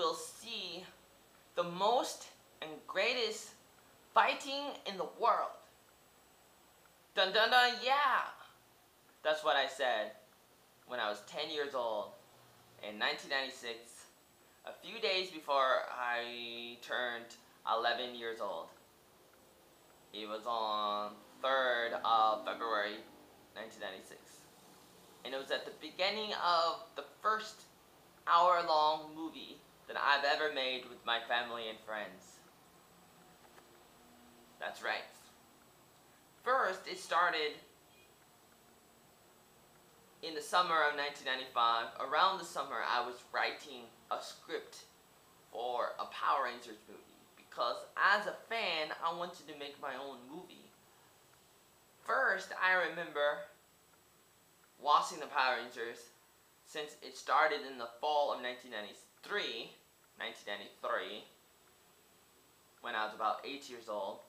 will see the most and greatest fighting in the world. Dun dun dun, yeah! That's what I said when I was 10 years old in 1996, a few days before I turned 11 years old. It was on 3rd of February 1996. And it was at the beginning of the first hour-long movie that I've ever made with my family and friends. That's right. First, it started in the summer of 1995. Around the summer, I was writing a script for a Power Rangers movie because as a fan, I wanted to make my own movie. First, I remember watching the Power Rangers since it started in the fall of 1993, when I was about 8 years old.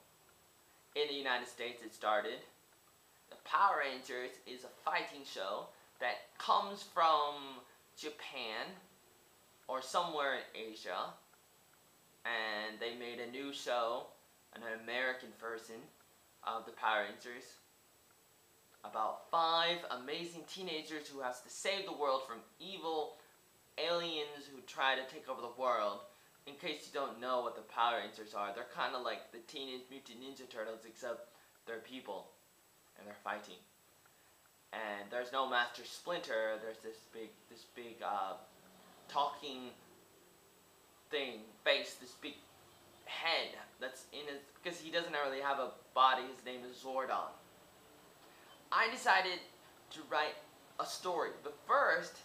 In the United States, it started. The Power Rangers is a fighting show that comes from Japan or somewhere in Asia, and they made a new show, an American version of the Power Rangers, about 5 amazing teenagers who has to save the world from evil aliens who try to take over the world. In case you don't know what the Power Rangers are, they're kind of like the Teenage Mutant Ninja Turtles, except they're people and they're fighting. And there's no Master Splinter. There's this big talking thing, face, this big head that's in his, because he doesn't really have a body. His name is Zordon. I decided to write a story, but first,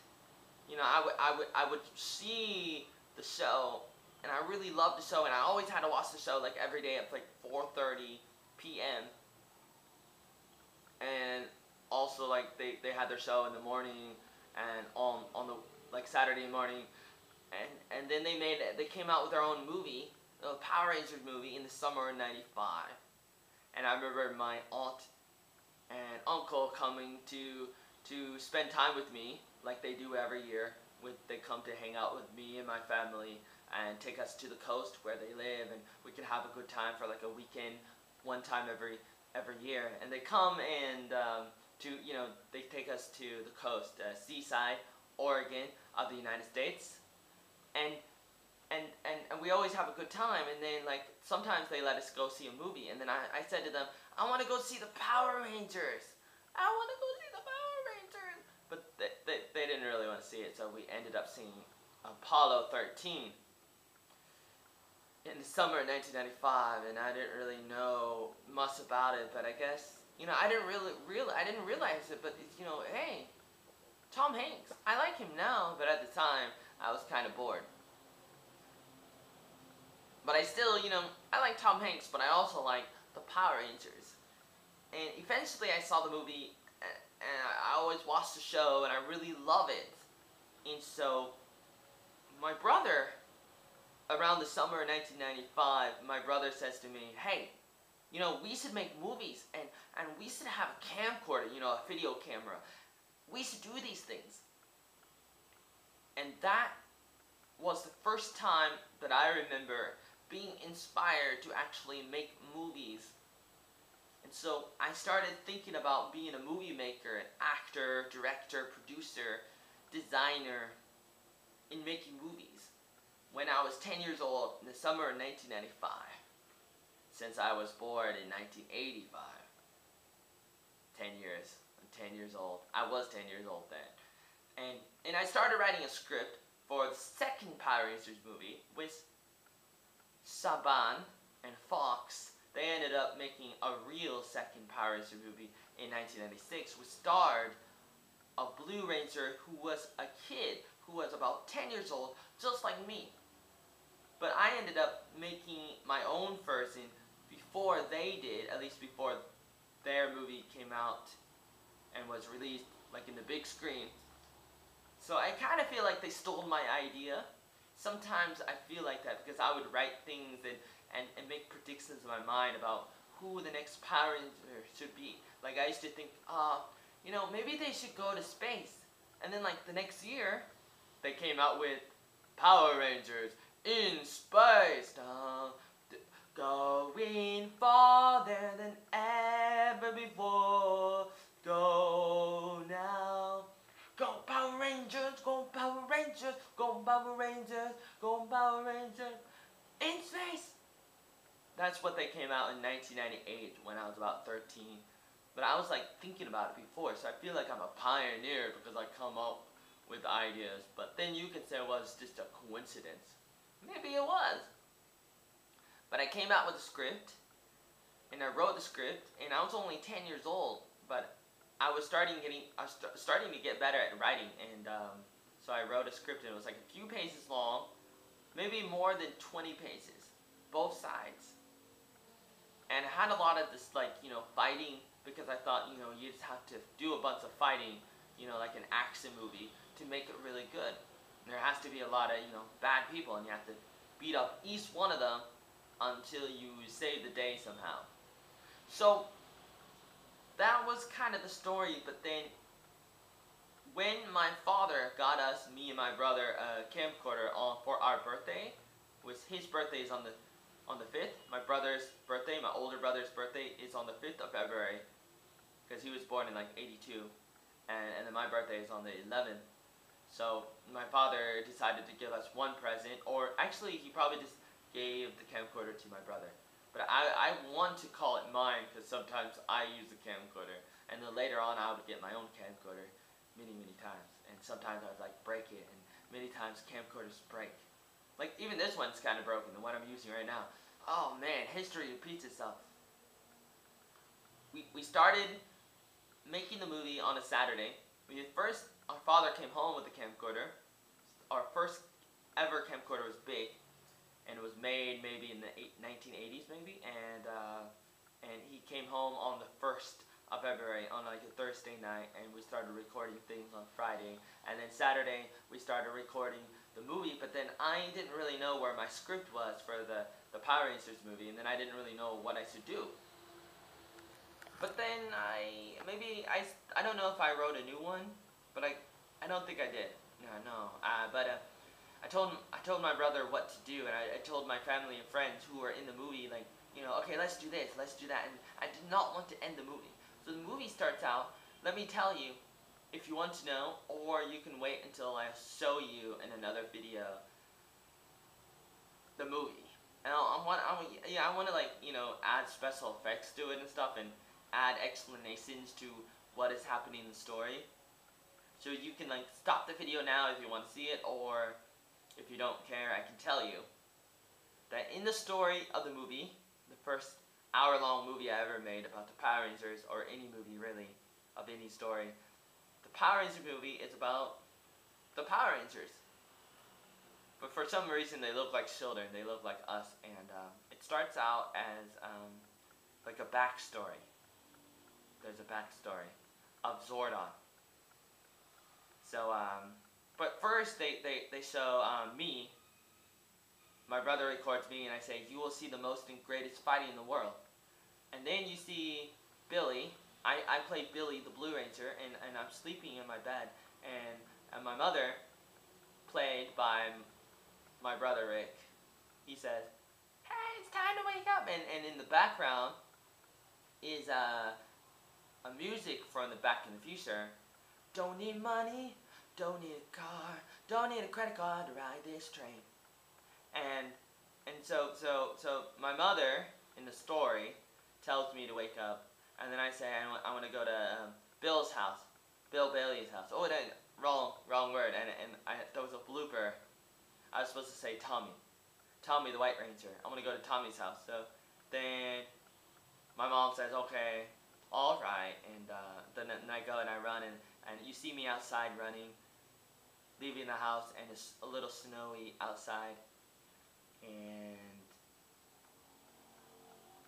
I would see the show, and I really loved the show, and I always had to watch the show like every day at like 4:30 p.m. And also like they had their show in the morning and on the like Saturday morning, and then they came out with their own movie, the Power Rangers movie, in the summer of '95, and I remember my aunt and uncle coming to spend time with me like they do every year. They come to hang out with me and my family and take us to the coast where they live, and we can have a good time for like a weekend, one time every year. And they come and they take us to the coast, Seaside, Oregon of the United States, and we always have a good time. And then like sometimes they let us go see a movie, and then I said to them, I want to go see the Power Rangers. I want to go see the Power Rangers. But they didn't really want to see it, so we ended up seeing Apollo 13 in the summer of 1995, and I didn't really know much about it, but I guess, I didn't realize it, but it's, hey, Tom Hanks. I like him now, but at the time, I was kind of bored. But I still, I like Tom Hanks, but I also like the Power Rangers. And eventually I saw the movie, and I always watched the show, and I really love it. And so, my brother, around the summer of 1995, my brother says to me, hey, we should make movies, and we should have a camcorder, a video camera. We should do these things. And that was the first time that I remember being inspired to actually make movies. And so I started thinking about being a movie maker, an actor, director, producer, designer, in making movies when I was 10 years old in the summer of 1995, since I was born in 1985. 10 years. I'm 10 years old. I was 10 years old then. And I started writing a script for the second Power Rangers movie with Saban and Fox. They ended up making a real second Power Rangers movie in 1996, which starred a Blue Ranger who was a kid, who was about 10 years old, just like me. But I ended up making my own version before they did, at least before their movie came out and was released like in the big screen. So I kind of feel like they stole my idea. Sometimes I feel like that because I would write things and make predictions in my mind about who the next Power Ranger should be. Like I used to think, maybe they should go to space. And then like the next year, they came out with Power Rangers in space. Going farther than ever before. Go now. Go Power Rangers, go Power Rangers, go Power Rangers, go Power Rangers in space. That's what they came out in 1998 when I was about 13. But I was like thinking about it before, so I feel like I'm a pioneer because I come up with ideas. But then you can say, well, it's just a coincidence. Maybe it was. But I came out with a script, and I wrote the script, and I was only 10 years old. But I was starting to get better at writing, and so I wrote a script, and it was like a few pages long, maybe more than 20 pages, both sides. And I had a lot of this, like, fighting, because I thought, you just have to do a bunch of fighting, like an action movie, to make it really good. And there has to be a lot of, bad people, and you have to beat up each one of them until you save the day somehow. So that was kind of the story. But then when my father got us, me and my brother, a camcorder for our birthday, his birthday is on the 5th. My brother's birthday, my older brother's birthday, is on the 5th of February, because he was born in like 82, and then my birthday is on the 11th. So my father decided to give us one present, or actually he probably just gave the camcorder to my brother. But I want to call it mine, because sometimes I use the camcorder, and then later on I would get my own camcorder many times, and sometimes I would like break it, and many times camcorders break. Like even this one's kind of broken, the one I'm using right now. Oh man, history repeats itself. We started making the movie on a Saturday. Our father came home with the camcorder. Our first ever camcorder was big, and it was made maybe in the 1980s maybe, and he came home on the 1st of February on like a Thursday night, and we started recording things on Friday, and then Saturday we started recording the movie. But then I didn't really know where my script was for the Power Rangers movie, and then I didn't really know what I should do. But then I don't know if I wrote a new one, but I don't think I did. No. I told my brother what to do, and I told my family and friends who were in the movie, like, okay, let's do this, let's do that, and I did not want to end the movie. So the movie starts out. Let me tell you, if you want to know, or you can wait until I show you in another video the movie. And I want to like add special effects to it and stuff, and add explanations to what is happening in the story. So you can like stop the video now if you want to see it, or if you don't care, I can tell you that in the story of the movie, the first hour-long movie I ever made about the Power Rangers, or any movie really, of any story, the Power Rangers movie is about the Power Rangers. But for some reason they look like children, they look like us, and it starts out as like a backstory. There's a backstory of Zordon. So, but first they show me, my brother records me, and I say, you will see the most and greatest fighting in the world. And then you see Billy. I play Billy the Blue Ranger, and I'm sleeping in my bed, and my mother, played by my brother Rick, he says, hey, it's time to wake up, and in the background is a music from the Back in the Future. Don't need money, don't need a car, don't need a credit card to ride this train. And so my mother in the story tells me to wake up, and then I say I want to go to Bill's house, Bill Bailey's house. Oh, then wrong word, and there was a blooper. I was supposed to say Tommy the White Ranger. I want to go to Tommy's house. So then my mom says, okay, all right, and then I go and I run, and you see me outside running, leaving the house, and it's a little snowy outside, and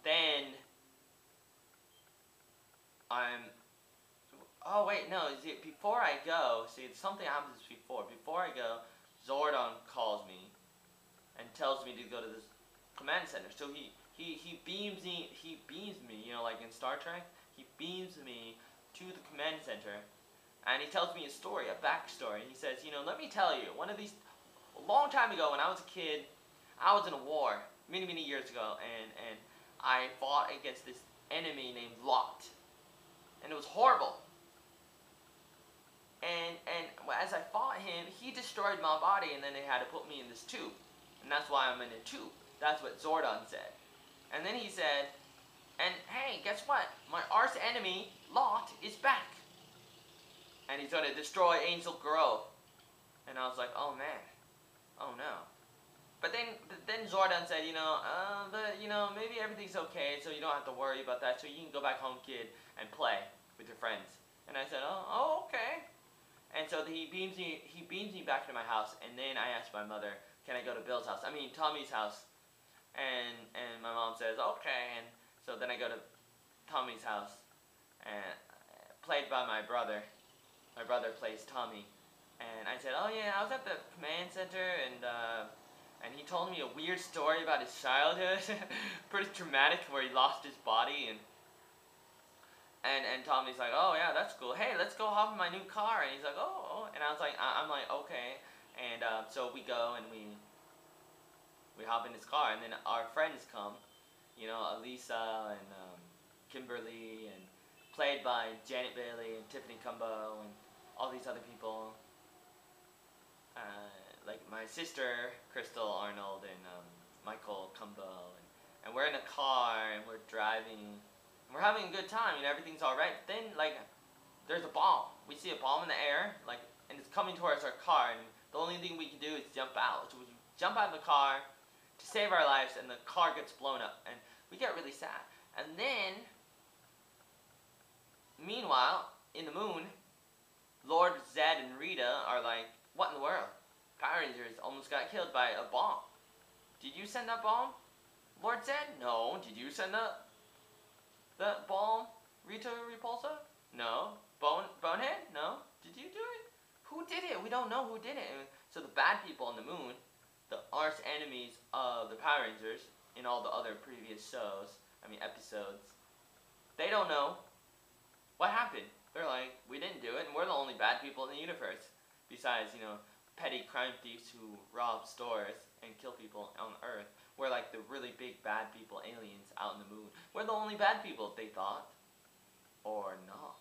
then oh wait, no, before I go, see, something happens before I go, Zordon calls me and tells me to go to this command center. So he beams me, like in Star Trek, he beams me to the command center, and he tells me a story, a backstory. He says, let me tell you, a long time ago when I was a kid, I was in a war many, many years ago, and I fought against this enemy named Lot. And it was horrible. And as I fought him, he destroyed my body, and then they had to put me in this tube. And that's why I'm in a tube. That's what Zordon said. And then he said, and hey, guess what? My arch enemy, Lot, is back. And he's going to destroy Angel Grove. And I was like, oh man. Oh no. But then Zordon said, maybe everything's okay, so you don't have to worry about that. So you can go back home, kid, and play with your friends. And I said, oh okay. And so he beams me back to my house, and then I asked my mother, can I go to Tommy's house? And my mom says, okay. And so then I go to Tommy's house, and played by my brother. My brother plays Tommy. And I said, oh yeah, I was at the command center, and he told me a weird story about his childhood. Pretty traumatic, where he lost his body, and Tommy's like, oh yeah, that's cool. Hey, let's go hop in my new car. And he's like, oh. And I was like, I'm like, okay. And so we go and we hop in his car, and then our friends come, Elisa and Kimberly, and played by Janet Bailey and Tiffany Cumbo and all these other people. Like my sister, Crystal Arnold, and Michael Cumbo. And we're in a car, and we're driving. We're having a good time, everything's alright. Then, there's a bomb. We see a bomb in the air, and it's coming towards our car, and the only thing we can do is jump out. So we jump out of the car to save our lives, and the car gets blown up, and we get really sad. And then, meanwhile, in the moon, Lord Zed and Rita are like, what in the world? Power Rangers almost got killed by a bomb. Did you send that bomb, Lord Zed? No. Did you send that bomb, Rita Repulsa? No. Bonehead? No. Did you do it? Who did it? We don't know who did it. So the bad people on the moon, the arch enemies of the Power Rangers in all the other previous episodes, they don't know what happened. They're like, we didn't do it, and we're the only bad people in the universe. Besides, petty crime thieves who rob stores and kill people on Earth. We're like the really big bad people, aliens out in the moon. We're the only bad people, they thought. Or not.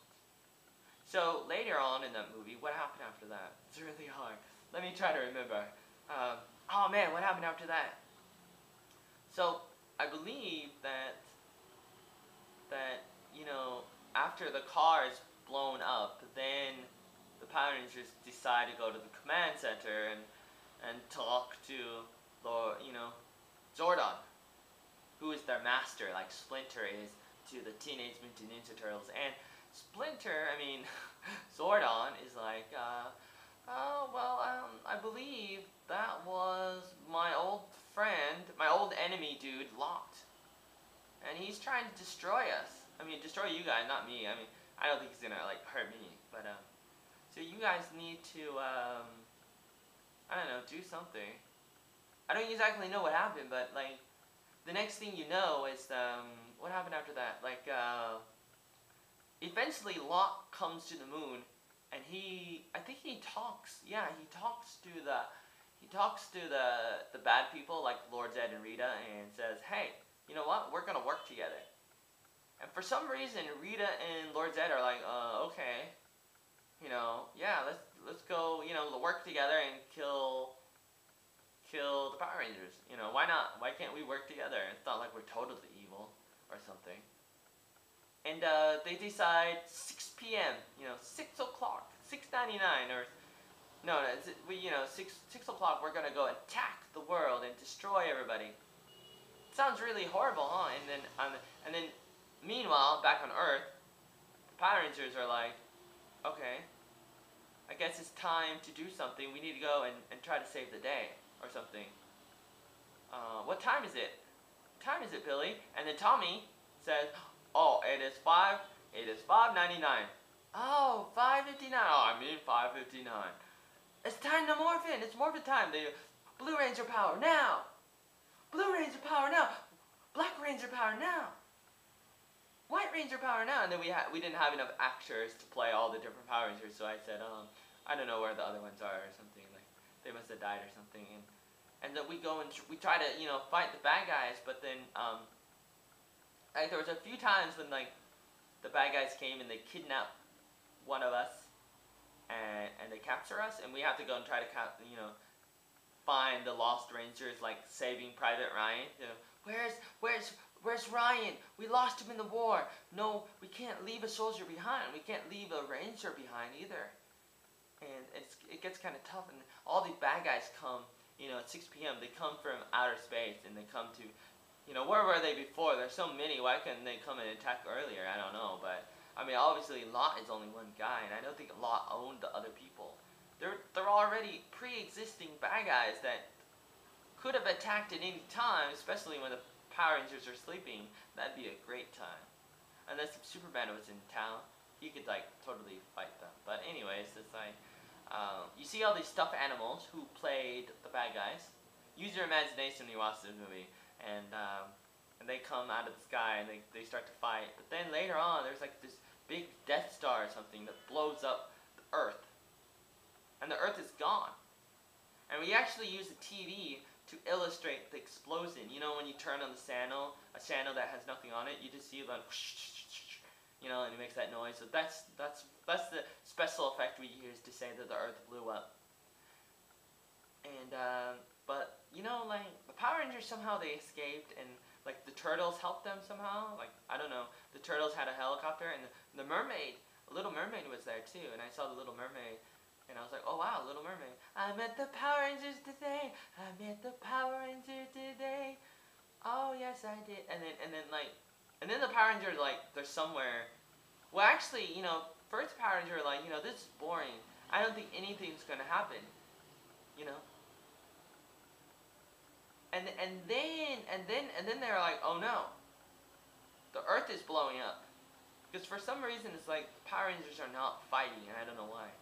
So later on in that movie, what happened after that? It's really hard. Let me try to remember. Oh man, what happened after that? So I believe that after the car is blown up, then the Power Rangers decide to go to the command center and talk to Zordon, who is their master, like Splinter is to the Teenage Mutant Ninja Turtles. And Splinter, Zordon is like, I believe that was my old friend, my old enemy dude, Lot. And he's trying to destroy us. Destroy you guys, not me. I don't think he's gonna, hurt me. But, so you guys need to, do something. I don't exactly know what happened, but, the next thing you know is, what happened after that? Eventually Lot comes to the moon, and I think he talks to the bad people, like Lord Zed and Rita, and says, hey, you know what, we're gonna work together. And for some reason, Rita and Lord Zed are like, okay, yeah, let's go, work together and kill the Power Rangers. Why not? Why can't we work together? It's not like we're totally evil or something. And they decide 6 p.m., 6 o'clock, 6:99, or no, 6 o'clock. We're gonna go attack the world and destroy everybody. It sounds really horrible, huh? And then, meanwhile, back on Earth, the Power Rangers are like, okay, I guess it's time to do something. We need to go and try to save the day or something. What time is it? What time is it, Billy? And then Tommy says, oh, it is 5:99. Oh, 5:59. Oh, 5:59. It's time to morph in. It's morphin' time. The Blue Ranger power now. Blue Ranger power now. Black Ranger power now. White Ranger power now. And then we didn't have enough actors to play all the different Power Rangers, so I said, I don't know where the other ones are or something. they must have died or something. And then we go and we try to fight the bad guys, but then like there was a few times when like the bad guys came and they kidnapped one of us, and they capture us, and we have to go and try to find the lost Rangers, like Saving Private Ryan. Where's Ryan? We lost him in the war. No, we can't leave a soldier behind. We can't leave a Ranger behind either. And it gets kind of tough, and all these bad guys come, at 6 p.m. They come from outer space, and they come to, where were they before? There's so many. Why couldn't they come and attack earlier? I don't know, but I mean, obviously Lot is only one guy, and I don't think Lot owned the other people. They're already pre-existing bad guys that could have attacked at any time, especially when the Power Rangers are sleeping. That'd be a great time. Unless if Superman was in town, he could like totally fight them. But anyways, it's like you see all these stuffed animals who played the bad guys. Use your imagination when you watch this movie, and they come out of the sky and they start to fight. But then later on, there's like this big Death Star or something that blows up the Earth, and the Earth is gone. And we actually use the TV to illustrate the explosion. You know, when you turn on the channel, a channel that has nothing on it, you just see like, and it makes that noise. So that's the special effect we use to say that the Earth blew up. And but like the Power Rangers somehow they escaped, and like the turtles helped them somehow. Like I don't know, the turtles had a helicopter, and the mermaid, a little mermaid was there too. And I saw the little mermaid. And I was like, oh wow, Little Mermaid. I met the Power Rangers today. I met the Power Rangers today. Oh yes, I did. And then the Power Rangers like they're somewhere. Well, actually, first Power Ranger like, this is boring. I don't think anything's gonna happen. And then they're like, oh no, the Earth is blowing up. Because for some reason it's like Power Rangers are not fighting, and I don't know why.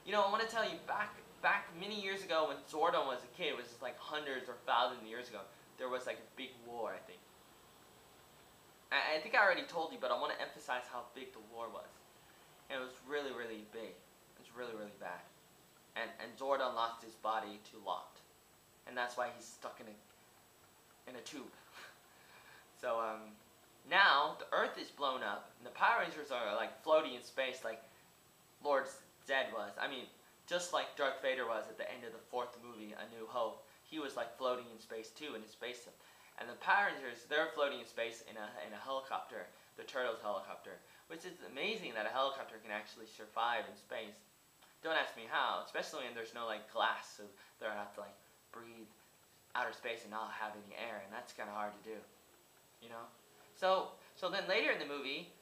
I want to tell you, back many years ago when Zordon was a kid, it was just like hundreds or thousands of years ago, there was like a big war, I think. I think I already told you, but I want to emphasize how big the war was. And it was really, really big. It was really, really bad. And Zordon lost his body to Lot. And that's why he's stuck in a tube. So, now, the Earth is blown up, and the Power Rangers are like floating in space like Lord Zed was. I mean, just like Darth Vader was at the end of the 4th movie, A New Hope. He was like floating in space too, in his spaceship. And the Power Rangers, they're floating in space in a helicopter, the Turtles helicopter, which is amazing that a helicopter can actually survive in space. Don't ask me how, especially when there's no like glass, so they have to like breathe outer space and not have any air, and that's kind of hard to do, So then later in the movie,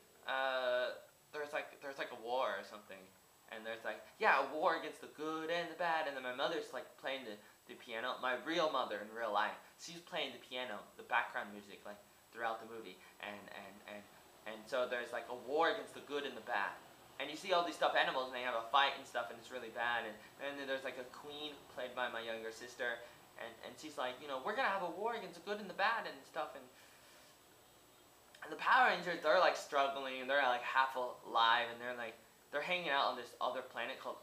there's like a war or something. And there's like, yeah, a war against the good and the bad. And then my mother's like playing the piano. My real mother in real life, she's playing the piano, the background music, like throughout the movie. And so there's like a war against the good and the bad. And you see all these stuffed animals, and they have a fight and stuff, and it's really bad. And then there's like a queen played by my younger sister, and she's like, we're gonna have a war against the good and the bad and stuff. And the Power Rangers, they're like struggling, and they're like half alive, and they're hanging out on this other planet called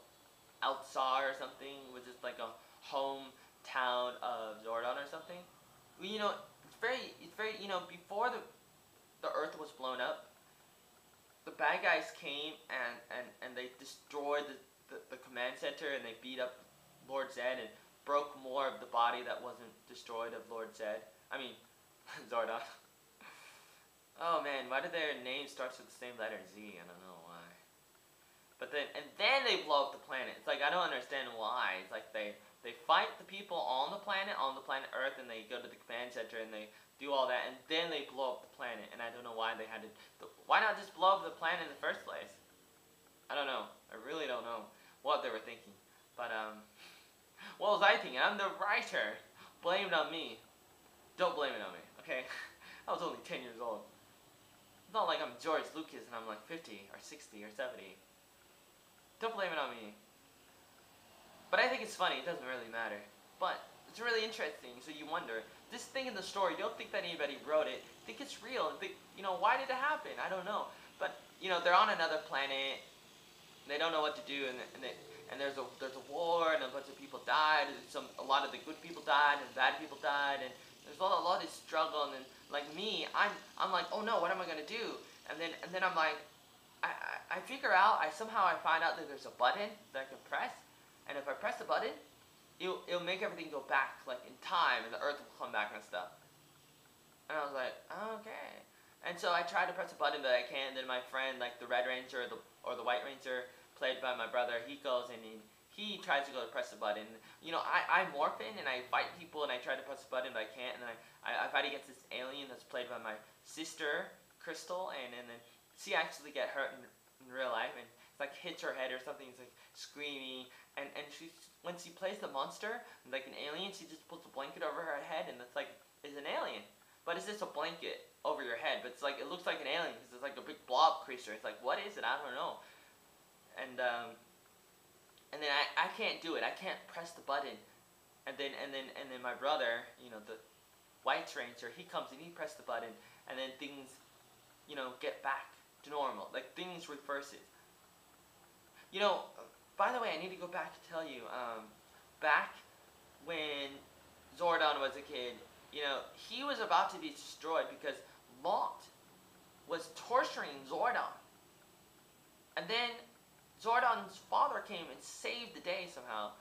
Altsar or something, which is like a hometown of Zordon or something. Well, it's very, before the Earth was blown up, the bad guys came and they destroyed the command center, and they beat up Lord Zed and broke more of the body that wasn't destroyed of Lord Zed. I mean, Zordon. Oh man, why did their name start with the same letter Z? I don't know why. But then they blow up the planet. It's like, I don't understand why. It's like they fight the people on the planet Earth, and they go to the command center, and they do all that, and then they blow up the planet. And I don't know why they had to. Why not just blow up the planet in the first place? I don't know. I really don't know what they were thinking. But what was I thinking? I'm the writer. Blame it on me. Don't blame it on me, okay? I was only 10 years old. It's not like I'm George Lucas and I'm like 50 or 60 or 70. Don't blame it on me. But I think it's funny. It doesn't really matter. But it's really interesting. So you wonder, this thing in the story, you don't think that anybody wrote it. Think it's real. And think, why did it happen? I don't know. But, they're on another planet. They don't know what to do. And and there's a war, and a bunch of people died. And a lot of the good people died, and bad people died, and there's a lot of struggle. And then, like me, I'm like, oh no, what am I gonna do? And then I'm like, I figure out, somehow I find out that there's a button that I can press, and if I press the button, it'll make everything go back like in time, and the Earth will come back and stuff. And I was like, okay. And so I tried to press a button, but I can't. And then my friend, like the Red Ranger or the White Ranger, played by my brother, he goes and he tries to go to press the button. You know, I morph in and I fight people and I try to press the button, but I can't. And then I fight against this alien that's played by my sister, Crystal, and then she actually get hurt in real life, and it's like hits her head or something. It's like screaming, and when she plays the monster like an alien, she just puts a blanket over her head, and it's like it's an alien, but it's just a blanket over your head. But it's like it looks like an alien because it's like a big blob creature. It's like, what is it? I don't know. And then I can't do it. I can't press the button. And then my brother, you know, the White Ranger, he comes and he presses the button, and then things, you know, get back to normal. Like things reverses. You know, by the way, I need to go back to tell you, back when Zordon was a kid, you know, he was about to be destroyed because Mott was torturing Zordon. And then Zordon's father came and saved the day somehow,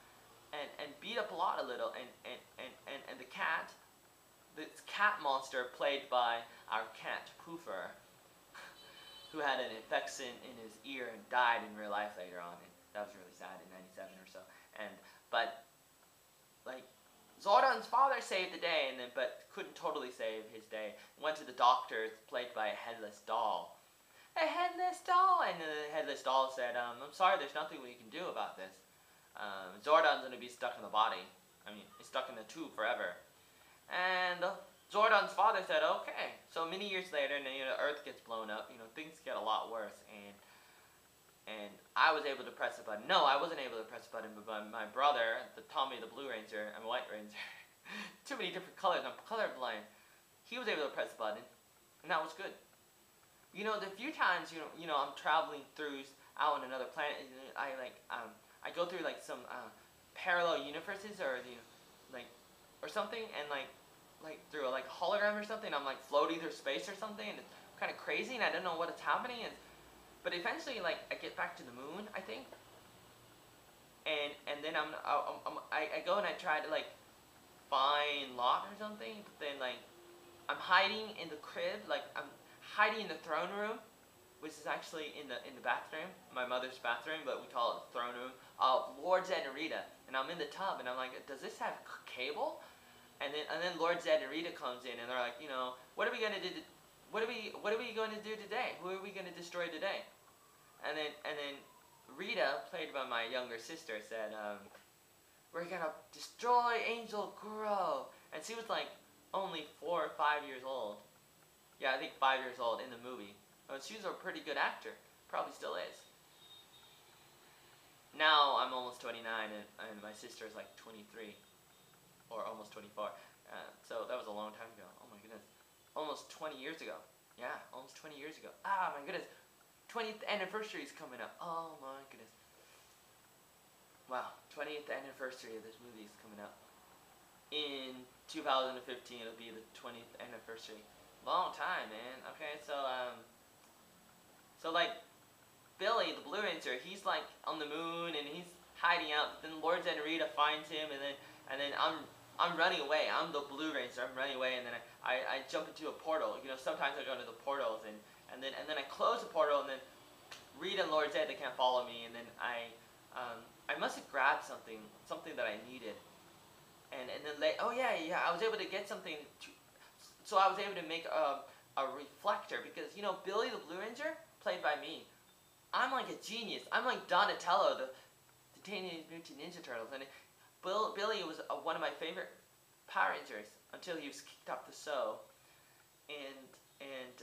and beat up a little, and the cat, this cat monster played by our cat Poofer, who had an infection in his ear and died in real life later on, and that was really sad in '97 or so. But like Zordon's father saved the day, but couldn't totally save his day. Went to the doctor, played by a headless doll. A headless doll, and the headless doll said, "I'm sorry, there's nothing we can do about this. Zordon's gonna be stuck in the body. I mean, he's stuck in the tube forever." And Zordon's father said, "Okay." So many years later, and you know, Earth gets blown up. You know, things get a lot worse, and I was able to press a button. No, I wasn't able to press a button, but my brother, the Tommy the Blue Ranger, I'm a White Ranger. Too many different colors. I'm colorblind. He was able to press a button, and that was good. You know, the few times you know I'm traveling through out on another planet, I go through like some parallel universes or or something, and like through a hologram or something. I'm like floating through space or something, and it's kind of crazy, and I don't know what is happening. But eventually, like I get back to the moon, I think, and then I go and I try to like find Lot or something, but then like I'm hiding in the crib, like I'm hiding in the throne room, which is actually in the bathroom, my mother's bathroom, but we call it the throne room of Lord Zed and Rita. And I'm in the tub, and I'm like, does this have cable? And then Lord Zed and Rita comes in, and they're like, you know, what are we gonna do? What are we going to do today? Who are we going to destroy today? And then Rita, played by my younger sister, said, we're going to destroy Angel Guro. And she was like only 4 or 5 years old. Yeah, I think 5 years old in the movie. She was a pretty good actor. Probably still is. Now I'm almost 29, and my sister is like 23. Or almost 24. So that was a long time ago. Oh my goodness. Almost 20 years ago. Yeah, almost 20 years ago. Ah, my goodness. 20th anniversary is coming up. Oh my goodness. Wow, 20th anniversary of this movie is coming up. In 2015, it'll be the 20th anniversary. Long time, man. Okay, so like, Billy, the Blue Ranger, he's like on the moon, and he's hiding out. Then Lord Zed and Rita finds him, and then I'm running away. I'm the Blue Ranger. I'm running away, and then I jump into a portal. You know, sometimes I go into the portals, and then I close the portal, and then Rita and Lord Zed, they can't follow me, and then I must have grabbed something that I needed, and then oh yeah, I was able to get something. So I was able to make a reflector, because you know Billy the Blue Ranger, played by me, I'm like a genius. I'm like Donatello, the Teenage Mutant Ninja Turtles, and Billy was one of my favorite Power Rangers until he was kicked off the show, and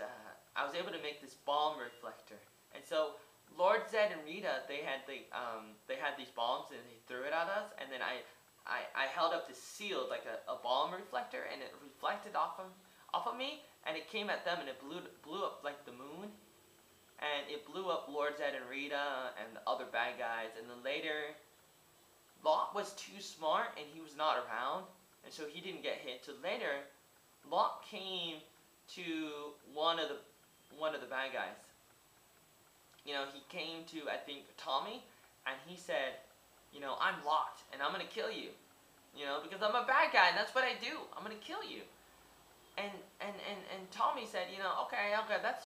I was able to make this bomb reflector. And so Lord Zed and Rita, they had these bombs, and they threw it at us, and then I held up this shield like a bomb reflector, and it reflected off of me, and it came at them, and it blew up like the moon, and it blew up Lord Zed and Rita and the other bad guys, and then later Lot was too smart and he was not around, and so he didn't get hit. So later, Lot came to one of the bad guys. You know, he came to, I think, Tommy, and he said, you know, I'm Lot, and I'm gonna kill you. You know, because I'm a bad guy, and that's what I do. I'm gonna kill you. And Tommy said, you know, okay, that's